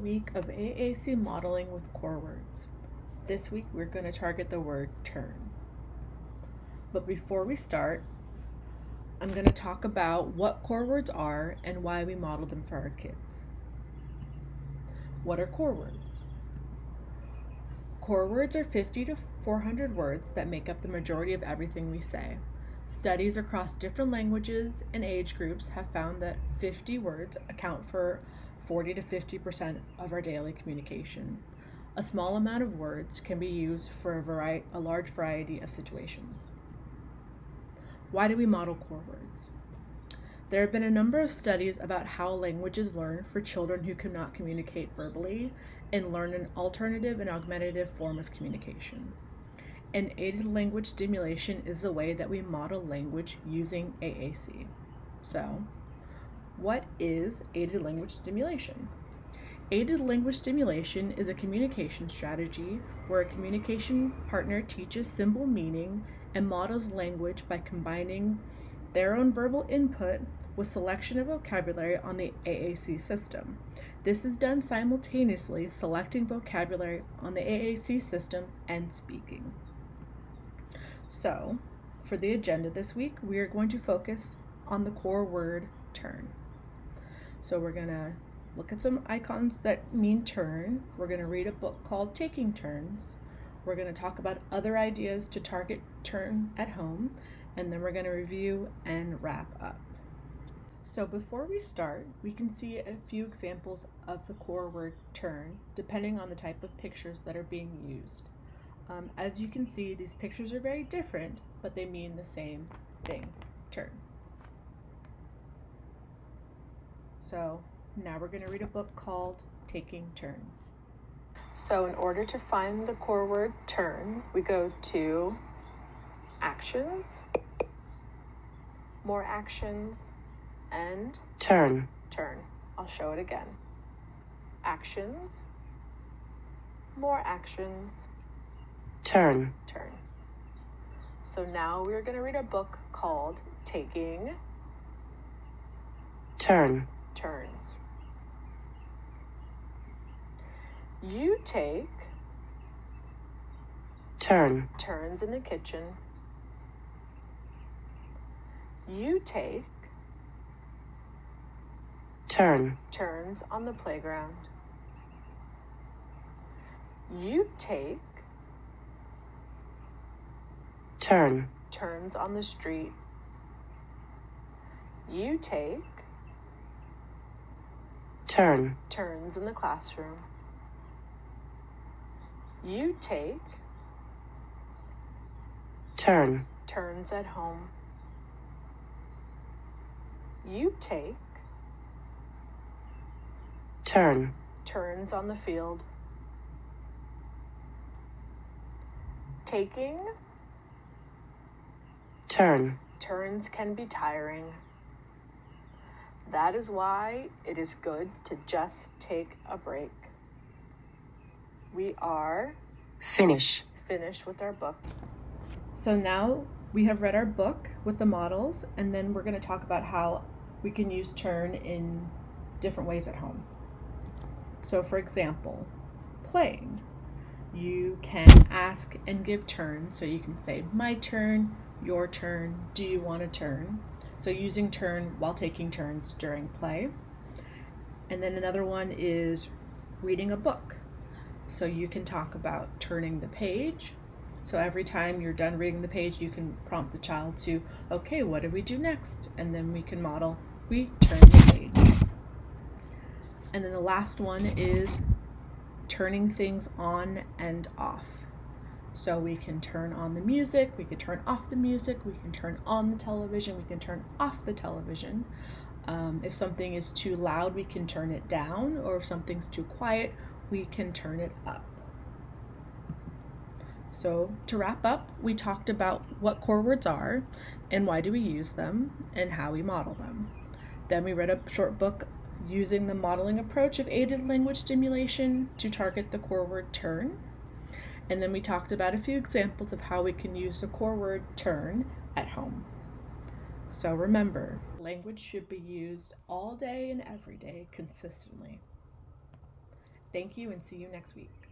Week of AAC modeling with core words. This week we're going to target the word turn. But before we start, I'm going to talk about what core words are and why we model them for our kids. What are core words? Core words are 50 to 400 words that make up the majority of everything we say. Studies across different languages and age groups have found that 50 words account for 40 to 50% of our daily communication. A small amount of words can be used for a large variety of situations. Why do we model core words? There have been a number of studies about how languages learn for children who cannot communicate verbally and learn an alternative and augmentative form of communication. And aided language stimulation is the way that we model language using AAC. So, what is aided language stimulation? Aided language stimulation is a communication strategy where a communication partner teaches symbol meaning and models language by combining their own verbal input with selection of vocabulary on the AAC system. This is done simultaneously selecting vocabulary on the AAC system and speaking. So, for the agenda this week, we are going to focus on the core word turn. So we're going to look at some icons that mean turn. We're going to read a book called Taking Turns. We're going to talk about other ideas to target turn at home, and then we're going to review and wrap up. So before we start, we can see a few examples of the core word turn, depending on the type of pictures that are being used. As you can see, these pictures are very different, but they mean the same thing, turn. So now we're going to read a book called Taking Turns. So in order to find the core word turn, we go to actions, more actions, and turn. I'll show it again. Actions, more actions, turn. So now we're going to read a book called Taking Turns. You take turns in the kitchen. You take turns on the playground. You take turns on the street. You take turns in the classroom. You take turns at home. You take turns on the field. Taking turns can be tiring. That is why it is good to just take a break. We are finished with our book. So now we have read our book with the models, and then we're going to talk about how we can use turn in different ways at home. So for example, playing. You can ask and give turns, so you can say, my turn, your turn, do you want to turn? So using turn while taking turns during play. And then another one is reading a book. So you can talk about turning the page. So every time you're done reading the page, you can prompt the child to, okay, what do we do next? And then we can model, we turn the page. And then the last one is turning things on and off. So we can turn on the music, we can turn off the music, we can turn on the television, we can turn off the television. If something is too loud, we can turn it down, or if something's too quiet, we can turn it up. So to wrap up, we talked about what core words are and why do we use them and how we model them. Then we read a short book using the modeling approach of aided language stimulation to target the core word turn. And then we talked about a few examples of how we can use the core word turn at home. So remember, language should be used all day and every day consistently. Thank you and see you next week.